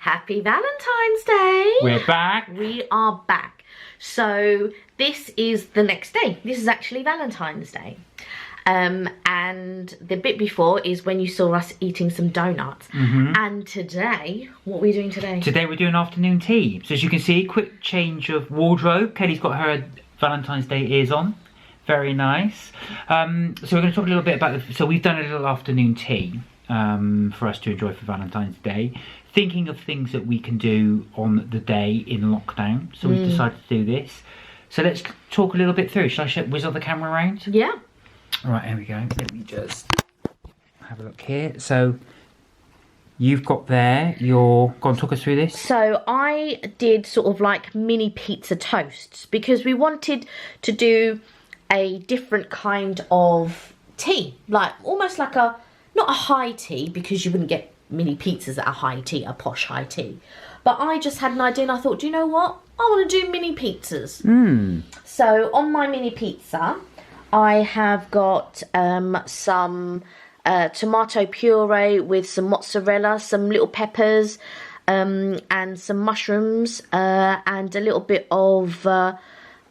Happy Valentine's Day. We're back. We are back. So this is the next day. This is actually Valentine's Day. And the bit before is when you saw us eating some donuts. And today, what are we doing today? Today we're doing afternoon tea. So as you can see, quick change of wardrobe. Kelly's got her Valentine's Day ears on. Very nice. So we're going to talk a little bit about so we've done a little afternoon tea for us to enjoy for Valentine's Day. Thinking of things that we can do on the day in lockdown. So we've decided to do this. So let's talk a little bit through. Shall I whizzle the camera around? Yeah. Right, here we go. Let me just have a look here. So you've got there your... Go on, talk us through this. So I did sort of like mini pizza toasts because we wanted to do a different kind of tea. Like almost like a... Not a high tea because you wouldn't get mini pizzas at a high tea, a posh high tea. But I just had an idea and I thought, do you know what? I want to do mini pizzas. So on my mini pizza, I have got some tomato puree with some mozzarella, some little peppers, and some mushrooms, and a little bit of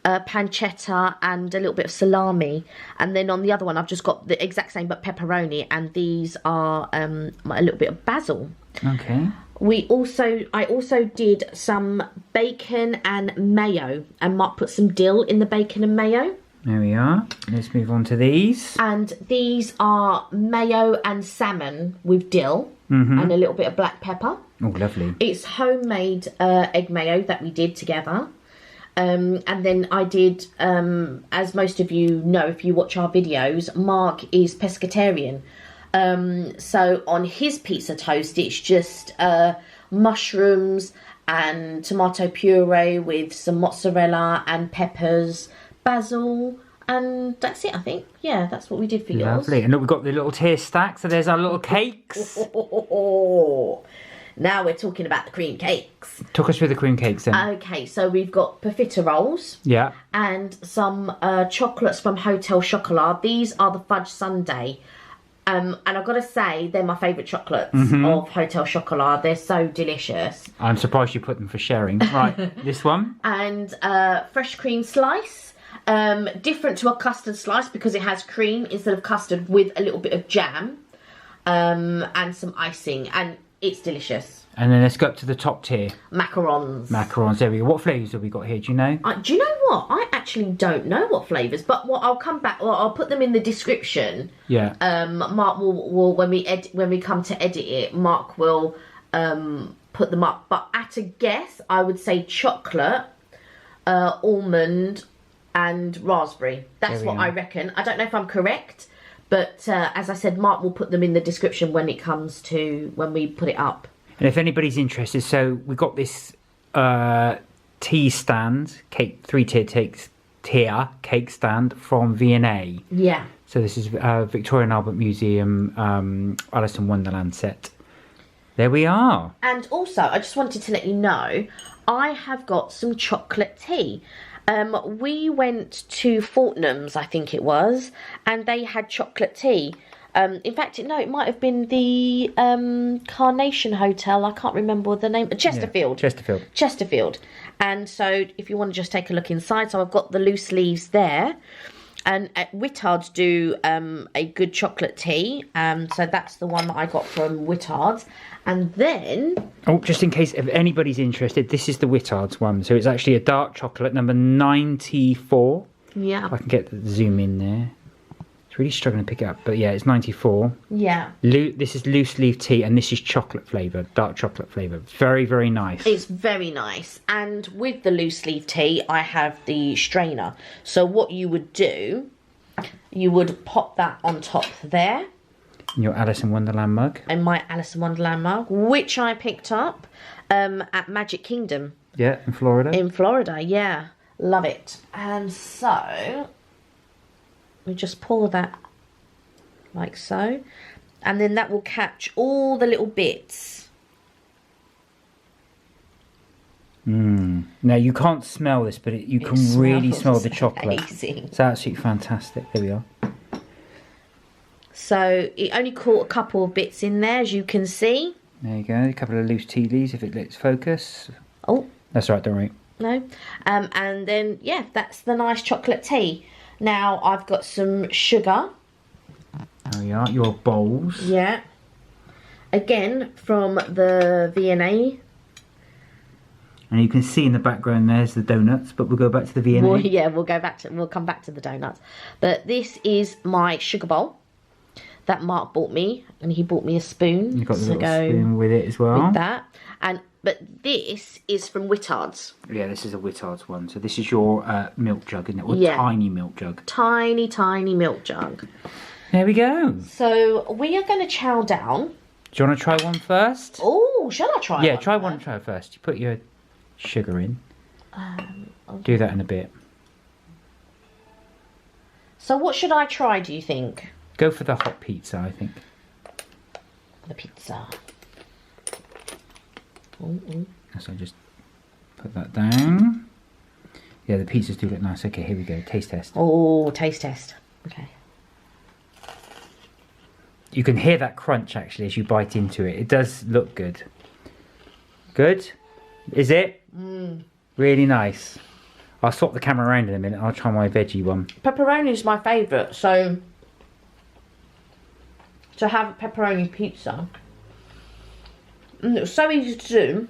pancetta and a little bit of salami. And then on the other one, I've just got the exact same but pepperoni, and these are a little bit of basil. Okay. I also did some bacon and mayo, and Mark put some dill in the bacon and mayo. There we are. Let's move on to these. And these are mayo and salmon with dill and a little bit of black pepper. Oh, lovely. It's homemade egg mayo that we did together. And then I did, as most of you know if you watch our videos, Mark is pescatarian. So on his pizza toast, it's just mushrooms and tomato puree with some mozzarella and peppers, basil, and that's it, I think. Yeah, that's what we did for yours. Lovely. And look, we've got the little tier stack, so there's our little cakes. Now we're talking about the cream cakes. Talk us through the cream cakes then. Okay, so we've got profiteroles. Yeah. And some chocolates from Hotel Chocolat. These are the fudge sundae. And I've got to say, they're my favourite chocolates of Hotel Chocolat. They're so delicious. I'm surprised you put them for sharing. Right, this one. And fresh cream slice. Different to a custard slice because it has cream instead of custard with a little bit of jam. And some icing. And it's delicious. And then let's go up to the top tier. Macarons. Macarons, there we go. What flavours have we got here, do you know? Do you know what? I actually don't know what flavours, but I'll come back, or I'll put them in the description. Yeah. Mark will when we come to edit it, Mark will put them up. But at a guess, I would say chocolate, almond, and raspberry. That's what I reckon. I don't know if I'm correct, but as I said, Mark will put them in the description when we put it up. And if anybody's interested, so we've got this tea stand, three-tier cake stand from V&A. Yeah. So this is Victoria and Albert Museum Alice in Wonderland set. There we are. And also, I just wanted to let you know, I have got some chocolate tea. We went to Fortnum's, I think it was, and they had chocolate tea. In fact, no, it might have been the Carnation Hotel. I can't remember the name. Chesterfield. Yeah, Chesterfield. And so if you want to just take a look inside, so I've got the loose leaves there. And Whittard's do a good chocolate tea. So that's the one that I got from Whittard's. And then... Oh, just in case if anybody's interested, this is the Whittard's one. So it's actually a dark chocolate, number 94. Yeah. If I can get the zoom in there. It's really struggling to pick it up, but yeah, it's 94. Yeah. This is loose leaf tea, and this is chocolate flavour, dark chocolate flavour. Very, very nice. It's very nice. And with the loose leaf tea, I have the strainer. So what you would do, you would pop that on top there. Your Alice in Wonderland mug. And my Alice in Wonderland mug, which I picked up at Magic Kingdom. Yeah, in Florida. In Florida, yeah. Love it. And so... we just pour that like so, and then that will catch all the little bits. Now you can't smell this, but you can really smell the chocolate. Amazing. It's absolutely fantastic. There we are. So it only caught a couple of bits in there, as you can see. There you go. A couple of loose tea leaves if it lets focus. Oh. That's right, don't worry. No. And then, yeah, that's the nice chocolate tea. Now, I've got some sugar. There we are, your bowls. Yeah. Again, from the V&A. And you can see in the background there's the donuts, but we'll go back to the V&A. Well, yeah, we'll come back to the donuts. But this is my sugar bowl that Mark bought me, and he bought me a spoon. You've got the little spoon with it as well. With that. But this is from Whittard's. Yeah, this is a Whittard's one. So this is your milk jug, isn't it? Or yeah. Tiny milk jug. Tiny, tiny milk jug. There we go. So we are going to chow down. Do you want to try one first? Oh, shall I try one? Yeah, try one first. You put your sugar in. Do that in a bit. So what should I try, do you think? Go for the hot pizza, I think. The pizza. So I just put that down. Yeah, the pizzas do look nice. Okay, here we go. Taste test. Oh, taste test. Okay. You can hear that crunch actually as you bite into it. It does look good. Good? Is it? Really nice. I'll swap the camera around in a minute. I'll try my veggie one. Pepperoni is my favourite, so to have a pepperoni pizza. And it was so easy to do.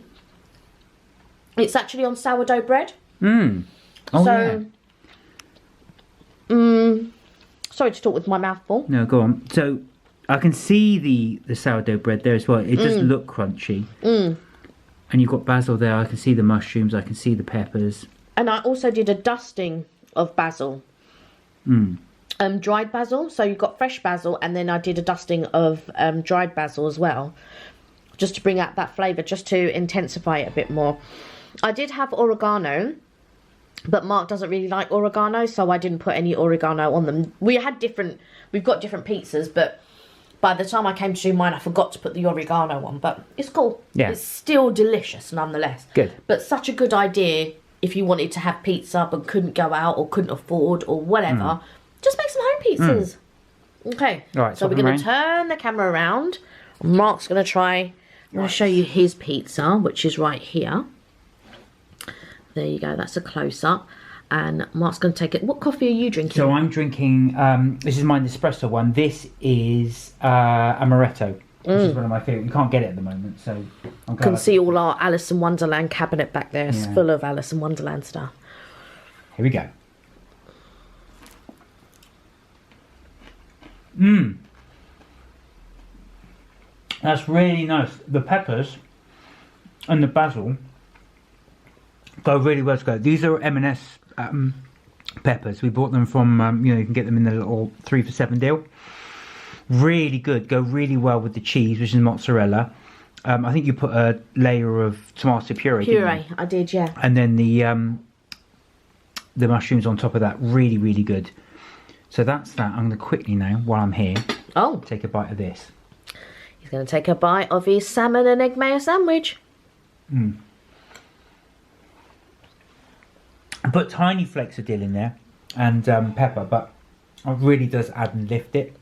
It's actually on sourdough bread. Oh, so, yeah. Sorry to talk with my mouth full. No, go on. So I can see the sourdough bread there as well. It does look crunchy. And you've got basil there. I can see the mushrooms. I can see the peppers. And I also did a dusting of basil. Dried basil. So you've got fresh basil, and then I did a dusting of dried basil as well, just to bring out that flavour, just to intensify it a bit more. I did have oregano, but Mark doesn't really like oregano, so I didn't put any oregano on them. We've got different pizzas, but by the time I came to do mine, I forgot to put the oregano on, but it's cool. Yeah. It's still delicious nonetheless. Good. But such a good idea if you wanted to have pizza but couldn't go out or couldn't afford or whatever. Just make some home pizzas. Okay. All right, so we're going to turn the camera around. Mark's going to try. I'm going to show you his pizza, which is right here. There you go. That's a close-up. And Mark's going to take it. What coffee are you drinking? So I'm drinking, this is my Nespresso one. This is Amaretto, which is one of my favourite. You can't get it at the moment, so I'm glad. You can see all our Alice in Wonderland cabinet back there. It's full of Alice in Wonderland stuff. Here we go. That's really nice. The peppers and the basil go really well together. These are M&S peppers. We bought them from, you can get them in the little 3 for $7 deal. Really good. Go really well with the cheese, which is mozzarella. I think you put a layer of tomato puree. Puree, I did, yeah. And then the mushrooms on top of that. Really, really good. So that's that. I'm going to quickly now, while I'm here, take a bite of this. He's going to take a bite of his salmon and egg mayo sandwich. I put tiny flakes of dill in there and pepper, but it really does add and lift it.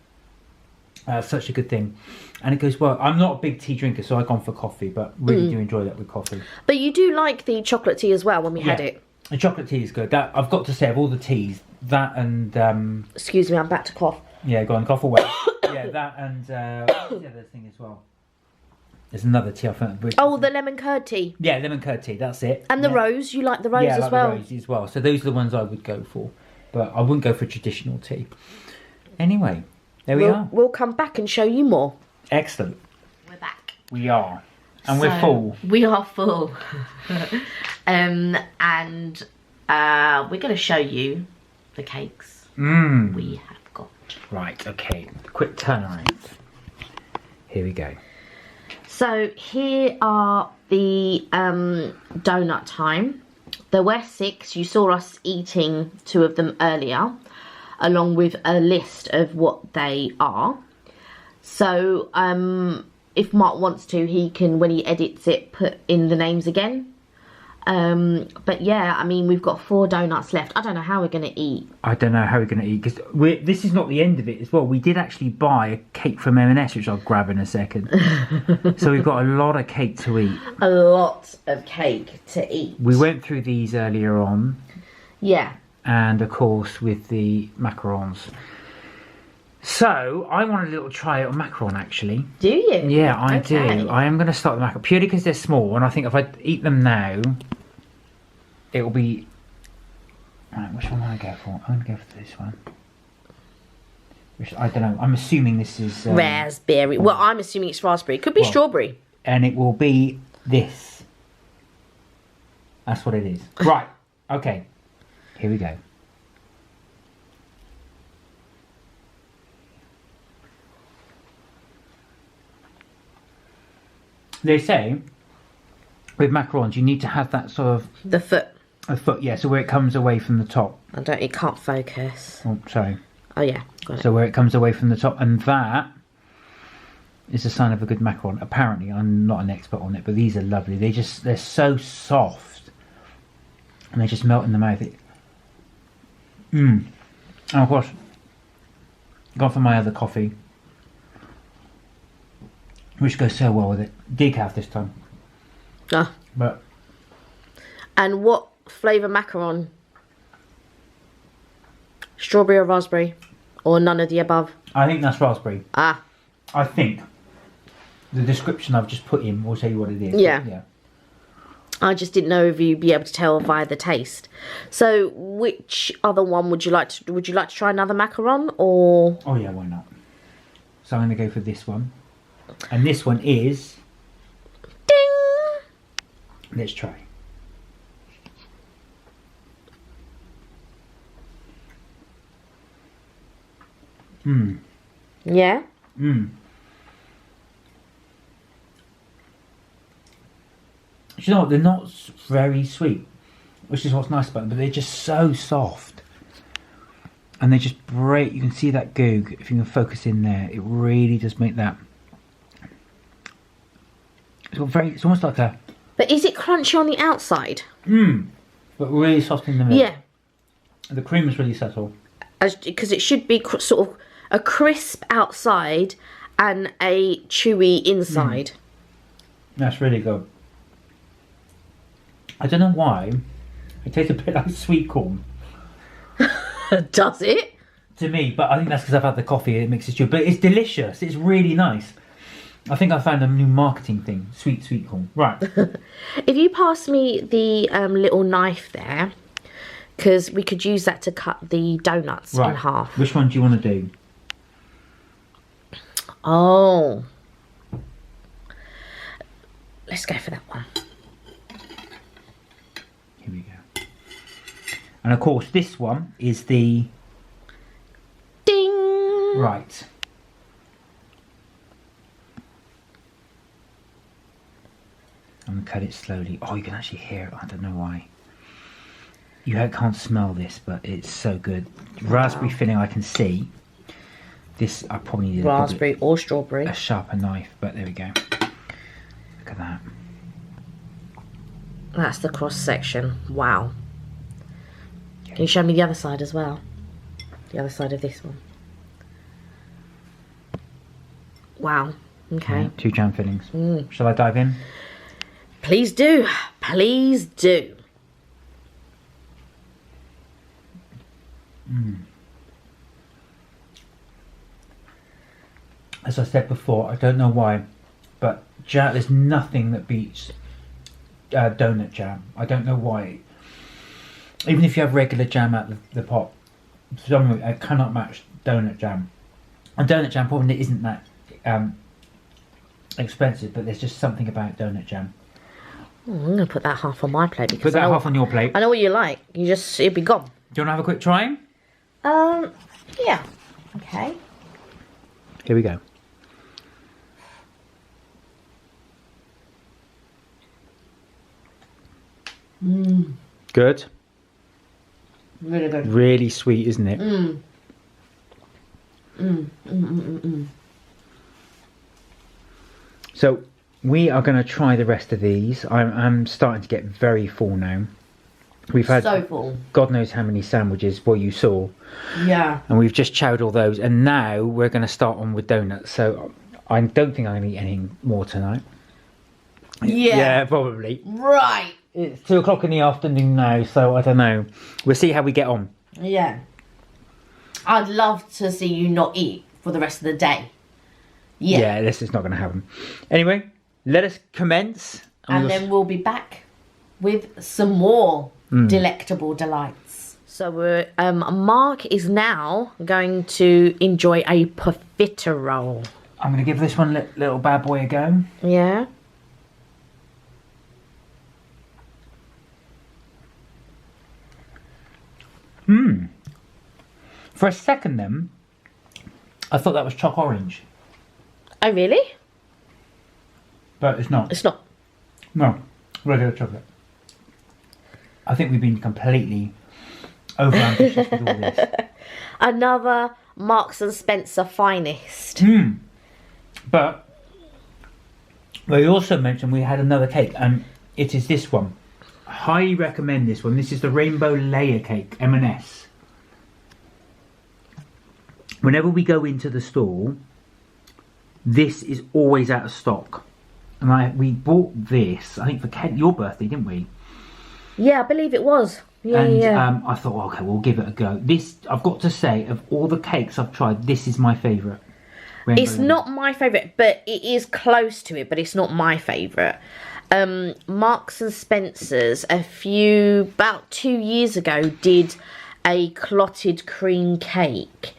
Such a good thing. And it goes well. I'm not a big tea drinker, so I've gone for coffee, but really do enjoy that with coffee. But you do like the chocolate tea as well when we had it. The chocolate tea is good. That I've got to say, of all the teas, that and... Excuse me, I'm back to cough. Yeah, go on, cough away. Yeah, that and... what was the other thing as well? There's another tea I found. Oh, the lemon curd tea. Yeah, lemon curd tea, that's it. And the rose, you like the rose as well? Yeah, I like the rose as well. So those are the ones I would go for. But I wouldn't go for traditional tea. Anyway, there we are. We'll come back and show you more. Excellent. We're back. We are. And we're full. We are full. And we're going to show you the cakes we have got. Right, okay. Quick turnaround. Here we go. So here are the donut time. There were 6. You saw us eating 2 of them earlier, along with a list of what they are. So if Mark wants to, he can, when he edits it, put in the names again. But yeah, I mean, we've got 4 donuts left. I don't know how we're going to eat. I don't know how we're going to eat, because this is not the end of it as well. We did actually buy a cake from M&S, which I'll grab in a second. So we've got a lot of cake to eat. A lot of cake to eat. We went through these earlier on. Yeah. And of course with the macarons. So I want a little try on macaron, actually. Do you? Yeah, I Okay. do. I am going to start the macaron purely because they're small, and I think if I eat them now, it will be. Right, which one will I go for? I'm going to go for this one. Which I don't know. I'm assuming this is raspberry. Well, I'm assuming it's raspberry. Could be strawberry. And it will be this. That's what it is. Right. Okay. Here we go. They say with macarons you need to have that sort of The foot. a foot, yeah, so where it comes away from the top. It can't focus. Oh, sorry. Oh yeah, got it. So where it comes away from the top, and that is a sign of a good macaron. Apparently, I'm not an expert on it, but these are lovely. They're so soft, and they just melt in the mouth. And of course, gone for my other coffee, which goes so well with it. Decaf this time. Ah. But. And what flavour macaron? Strawberry or raspberry? Or none of the above? I think that's raspberry. Ah. I think. The description I've just put in will tell you what it is. Yeah. Yeah. I just didn't know if you'd be able to tell via the taste. So, which other one would you like to? Would you like to try another macaron or? Oh yeah, why not? So I'm going to go for this one, and this one is. Ding. Let's try. Yeah. You know what? They're not very sweet, which is what's nice about them. But they're just so soft, and they just break. You can see that goog if you can focus in there. It really does make that. It's got very. It's almost like a. But is it crunchy on the outside? But really soft in the middle. Yeah. The cream is really subtle. Because it should be sort of a crisp outside and a chewy inside. That's really good. I don't know why. It tastes a bit like sweet corn Does it? to me, but I think that's because I've had the coffee. It mixes too. But it's delicious. It's really nice. I think I found a new marketing thing. Sweet corn. Right. If you pass me the little knife there, because we could use that to cut the donuts in half. Which one do you want to do? Oh. Let's go for that one. Here we go. And of course, this one is the... Ding! Right. I'm going to cut it slowly. Oh, you can actually hear it. I don't know why. You can't smell this, but it's so good. Raspberry filling I can see. This I probably need raspberry or strawberry. A sharper knife, but there we go. Look at that. That's the cross section. Wow. Can you show me the other side as well? The other side of this one. Wow. Okay. Yeah, 2 jam fillings. Shall I dive in? Please do. Please do. As I said before, I don't know why, but there's nothing that beats donut jam. I don't know why. Even if you have regular jam out the pot, for some reason, I cannot match donut jam. And donut jam probably isn't that expensive, but there's just something about donut jam. Oh, I'm going to put that half on my plate because Put that half on your plate. I know what you like. It'll be gone. Do you want to have a quick try? Yeah. Okay. Here we go. Good. Really good. Really sweet, isn't it? So we are going to try the rest of these. I'm starting to get very full now. We've had So full. God knows how many sandwiches, well, you saw. Yeah. And we've just chowed all those. And now we're going to start on with donuts. So I don't think I'm going to eat anything more tonight. Yeah. Yeah, probably. Right. It's 2 o'clock in the afternoon now, so I don't know. We'll see how we get on. Yeah. I'd love to see you not eat for the rest of the day. Yeah, this is not going to happen. Anyway, let us commence. And then we'll be back with some more delectable delights. So Mark is now going to enjoy a profiterole. I'm going to give this one little bad boy a go. Yeah. For a second then, I thought that was choc orange. Oh, really? But it's not. It's not. No, regular chocolate. I think we've been completely over-ambitious with all this. Another Marks and Spencer finest. But we also mentioned we had another cake, and it is this one. I highly recommend this one. This is the rainbow layer cake, M&S. Whenever we go into the store, this is always out of stock. And we bought this, I think, for your birthday, didn't we? Yeah, I believe it was. Yeah, and yeah. I thought, okay, we'll give it a go. This, I've got to say, of all the cakes I've tried, this is my favourite. It's not my favourite, but it is close to it, but it's not my favourite. Marks and Spencer's, about 2 years ago, did a clotted cream cake.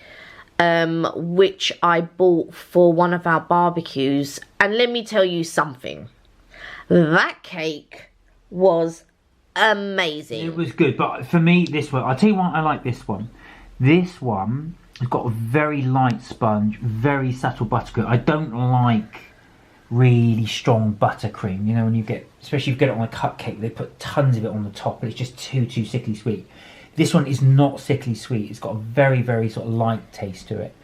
Which I bought for one of our barbecues. And let me tell you something. That cake was amazing. It was good, but for me, this one, I'll tell you why I like this one. This one has got a very light sponge, very subtle buttercream. I don't like really strong buttercream. You know, when you get, especially if you get it on a cupcake, they put tons of it on the top, and it's just too sickly sweet. This one is not sickly sweet. It's got a very, very sort of light taste to it.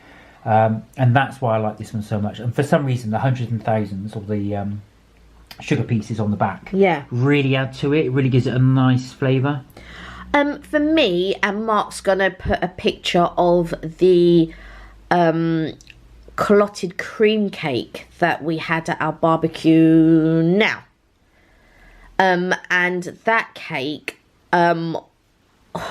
And that's why I like this one so much. And for some reason, the hundreds and thousands of the sugar pieces on the back really add to it. It really gives it a nice flavour. For me, and Mark's going to put a picture of the clotted cream cake that we had at our barbecue now. And that cake...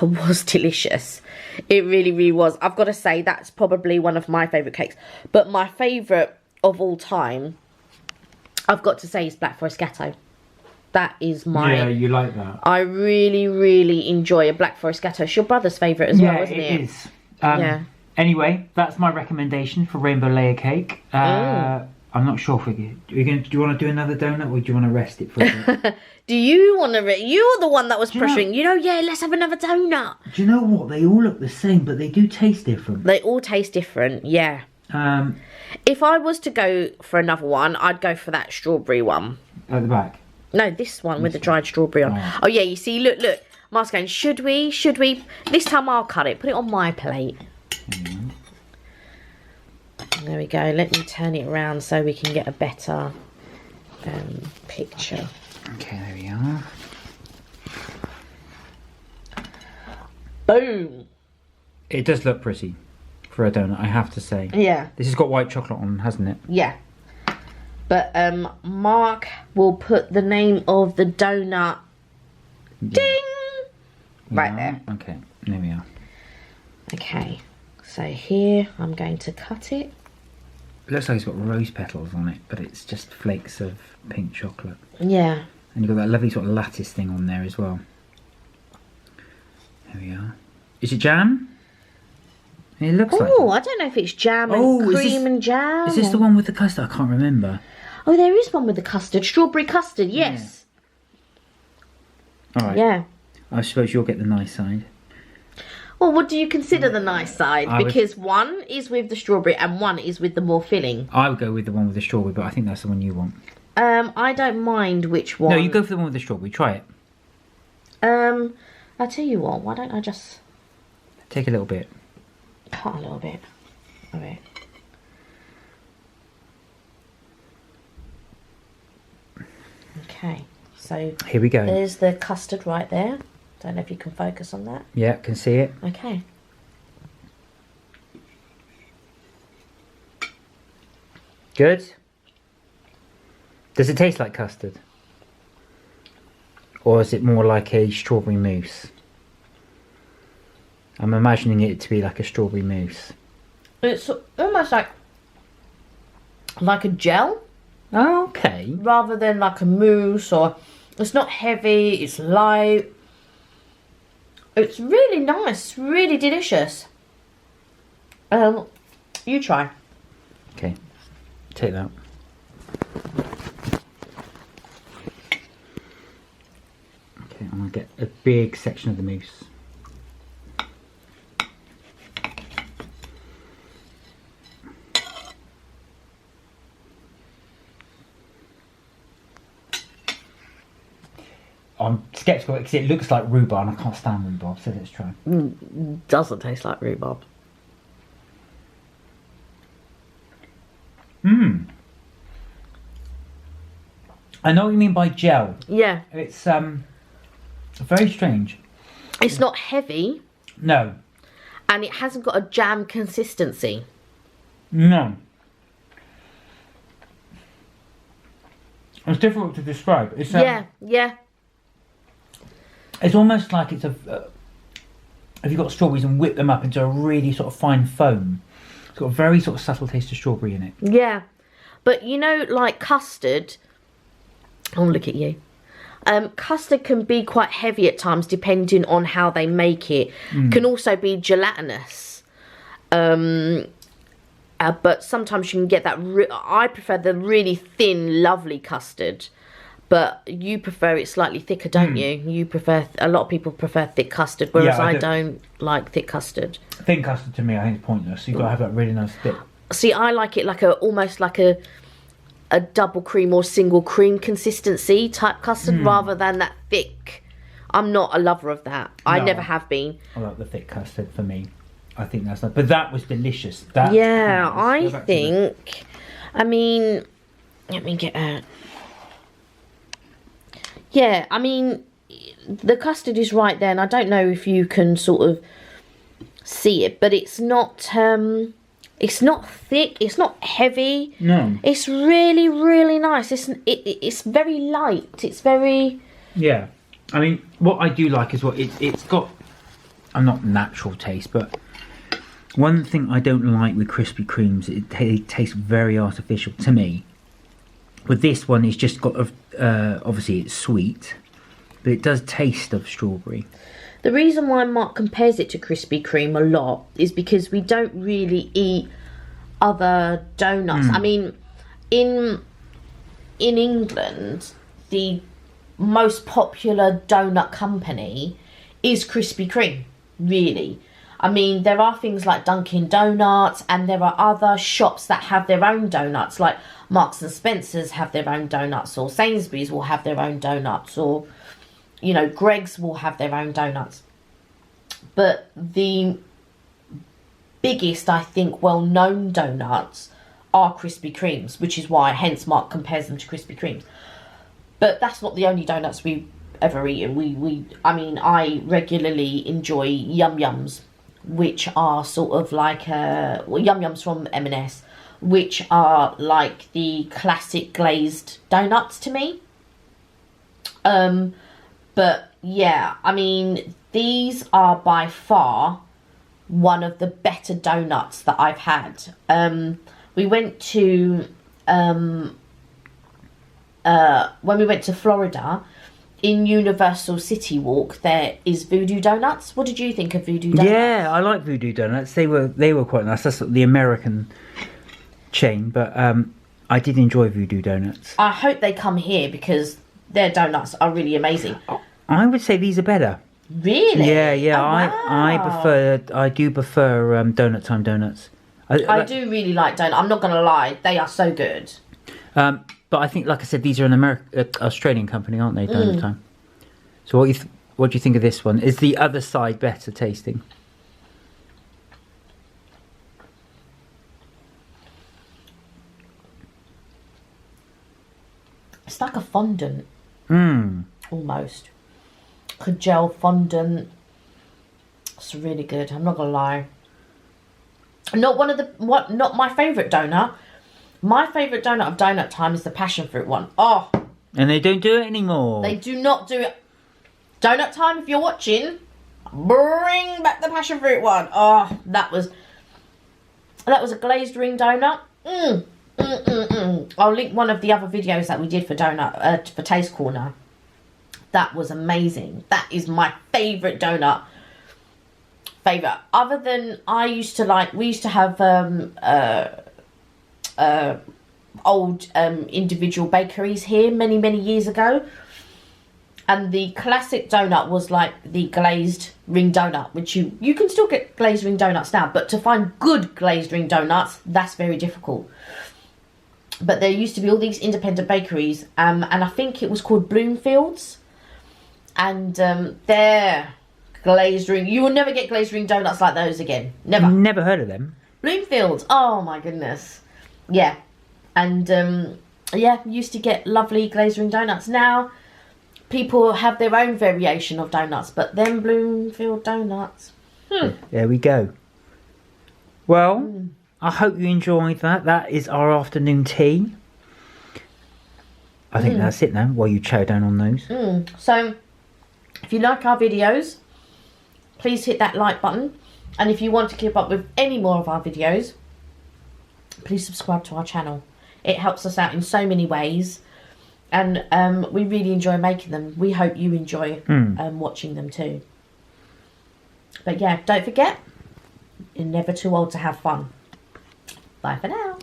was delicious. It really, really was. I've got to say, that's probably one of my favourite cakes. But my favourite of all time, I've got to say, is Black Forest Gatto. That is my... Yeah, you like that. I really, really enjoy a Black Forest Gatto. It's your brother's favourite as well, isn't it? Yeah, it is. Anyway, that's my recommendation for rainbow layer cake. I'm not sure if do you want to do another donut, or do you want to rest it for a bit? Do you want to... You're the one that was pressuring. Yeah, let's have another donut. Do you know what? They all look the same, but they do taste different. They all taste different, yeah. If I was to go for another one, I'd go for that strawberry one. At the back? No, this one with the dried strawberry on. Oh, yeah, you see, look. Mark's going, should we? This time I'll cut it. Put it on my plate. There we go. Let me turn it around so we can get a better picture. Okay, there we are. Boom. It does look pretty for a donut, I have to say. Yeah. This has got white chocolate on, hasn't it? Yeah. But Mark will put the name of the donut. Ding! Right there. Okay, there we are. Okay. So here, I'm going to cut it. It looks like it's got rose petals on it, but it's just flakes of pink chocolate. Yeah. And you've got that lovely sort of lattice thing on there as well. There we are. Is it jam? It looks like... Oh, I don't know if it's jam and cream and jam. Is this the one with the custard? I can't remember. Oh, there is one with the custard. Strawberry custard, yes. Yeah. All right. Yeah. I suppose you'll get the nice side. Well, what do you consider the nice side? Because one is with the strawberry and one is with the more filling. I would go with the one with the strawberry, but I think that's the one you want. I don't mind which one. No, you go for the one with the strawberry. Try it. I'll tell you what. Why don't I just... Take a little bit. Cut a little bit of it. Okay, so Here we go. there's the custard right there. Don't know if you can focus on that. Yeah, can see it. Okay. Good. Does it taste like custard? Or is it more like a strawberry mousse? I'm imagining it to be like a strawberry mousse. It's almost like a gel. Okay. Rather than like a mousse, or it's not heavy, it's light. It's really nice, really delicious. You try. Okay, take that. Okay, I'm gonna get a big section of the mousse. I'm sceptical because it looks like rhubarb and I can't stand rhubarb, so let's try. Doesn't taste like rhubarb. I know what you mean by gel. Yeah. It's very strange. It's not heavy. No. And it hasn't got a jam consistency. No. It's difficult to describe. It's yeah. It's almost like it's if you've got strawberries and whip them up into a really sort of fine foam. It's got a very sort of subtle taste of strawberry in it. Yeah. But you know, like custard. Oh, look at you. Custard can be quite heavy at times depending on how they make it. Can also be gelatinous. But sometimes you can get that. I prefer the really thin, lovely custard. But you prefer it slightly thicker, don't you? You prefer. A lot of people prefer thick custard, whereas I don't like thick custard. Thin custard to me, I think, is pointless. You've got to have that really nice thick. See, I like it like almost like a double cream or single cream consistency type custard rather than that thick. I'm not a lover of that. I never have been. I like the thick custard for me. I think that's nice. But that was delicious. Yeah, I think. I mean, let me get out. Yeah, I mean, the custard is right there, and I don't know if you can sort of see it, but it's not thick, it's not heavy. No. It's really, really nice. It's very light. It's very... Yeah. I mean, what I do like is it's got a not natural taste, but one thing I don't like with Krispy Kremes, it tastes very artificial to me. With this one, it's just got obviously it's sweet, but it does taste of strawberry. The reason why Mark compares it to Krispy Kreme a lot is because we don't really eat other donuts. I mean, in England, the most popular donut company is Krispy Kreme, really. I mean, there are things like Dunkin' Donuts, and there are other shops that have their own donuts, like Marks and Spencer's have their own donuts, or Sainsbury's will have their own donuts, or, you know, Greggs will have their own donuts. But the biggest, I think, well-known donuts are Krispy Kremes, which is why, hence, Mark compares them to Krispy Kremes. But that's not the only donuts we've ever eaten. I mean, I regularly enjoy Yum Yums, which are sort of like Yum Yums from M&S, which are like the classic glazed donuts to me. But yeah, I mean, these are by far one of the better donuts that I've had. We went to when we went to Florida, in Universal City Walk, there is Voodoo Donuts. What did you think of Voodoo Donuts? Yeah, I like Voodoo Donuts. They were quite nice. That's the American chain, but I did enjoy Voodoo Donuts. I hope they come here because their donuts are really amazing. I would say these are better. Really? Yeah. Oh, wow. I do prefer Donut Time donuts. I do really like donuts. I'm not going to lie, they are so good. But I think, like I said, these are an Australian company, aren't they? Donut Time. So what do you think of this one? Is the other side better tasting? It's like a fondant. Almost. Gel fondant. It's really good. I'm not gonna lie. Not my favourite donut. My favourite donut of donut time is the passion fruit one. Oh. And they don't do it anymore. They do not do it. Donut time, if you're watching, bring back the passion fruit one. Oh, that was a glazed ring donut. I'll link one of the other videos that we did for donut for Taste Corner. That was amazing. That is my favourite donut. Other than we used to have old individual bakeries here many years ago, and the classic donut was like the glazed ring donut, which you can still get glazed ring donuts now, but to find good glazed ring donuts, that's very difficult. But there used to be all these independent bakeries, and I think it was called Bloomfields, and they're glazed ring. You will never get glazed ring donuts like those again. Never. Never heard of them. Bloomfields. Oh my goodness. Yeah. And yeah, used to get lovely glazed ring donuts. Now people have their own variation of donuts, but then Bloomfield donuts. There we go. Well, I hope you enjoyed that. That is our afternoon tea. I think that's it now, while you chow down on those. So, if you like our videos, please hit that like button. And if you want to keep up with any more of our videos, please subscribe to our channel. It helps us out in so many ways. And we really enjoy making them. We hope you enjoy watching them too. But yeah, don't forget, you're never too old to have fun. Bye for now.